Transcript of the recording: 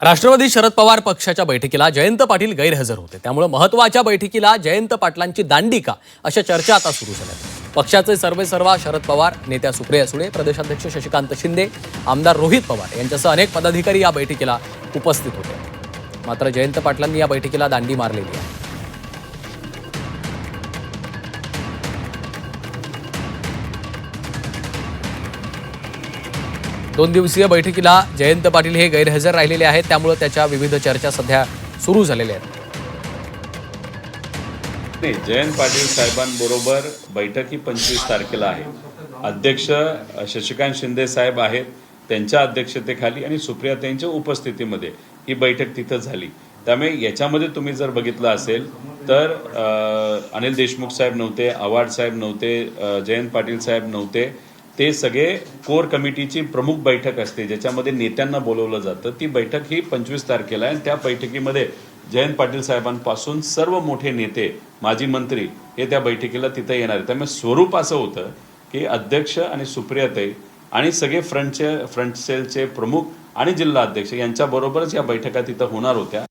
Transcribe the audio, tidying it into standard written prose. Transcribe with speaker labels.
Speaker 1: राष्ट्रवादी शरद पवार पक्षाच्या बैठकीला जयंत पाटील गैरहजर होते, त्यामुळे महत्त्वाच्या बैठकीला जयंत पाटलांची दांडी का अशा चर्चा आता सुरू झाल्या। पक्षाचे सर्वेसर्वा शरद पवार, नेत्या सुप्रिया सुळे, प्रदेशाध्यक्ष शशिकांत शिंदे, आमदार रोहित पवार यांच्यासह अनेक पदाधिकारी या बैठकीला उपस्थित होते। मात्र जयंत पाटलांनी या बैठकीला दांडी मारलेली आहे। 2 दिवसीय बैठकीला जयंत पाटील हे गैरहजर राहिलेले आहेत, त्यामुळे त्याच्या विविध चर्चा सध्या सुरू झालेल्या आहेत।
Speaker 2: जयंत पाटील साहेबांबरोबर बैठक ही 25 तारखेला आहे। अध्यक्ष शशिकांत शिंदे साहेब आहेत, त्यांच्या अध्यक्षतेखाली आणि सुप्रियाताईंच्या उपस्थितीमध्ये ही बैठक तिथं झाली। त्यामुळे याच्यामध्ये तुम्ही जर बघितलं असेल तर अनिल देशमुख साहेब नव्हते, आव्हाड साहेब नव्हते, जयंत पाटील साहेब नव्हते। ते सगळे कोर कमिटीची प्रमुख बैठक असते ज्याच्यामध्ये नेत्यांना बोलवलं जातं। ती बैठक ही 25 तारखेला आहे। त्या बैठकीमध्ये जयंत पाटील साहेबांपासून सर्व मोठे नेते, माजी मंत्री हे त्या बैठकीला तिथे येणार आहेत। त्यामुळे स्वरूप असं होतं की अध्यक्ष आणि सुप्रियाताई आणि सगळे फ्रंट सेलचे प्रमुख आणि जिल्हा अध्यक्ष यांच्याबरोबरच या बैठका तिथं होणार होत्या।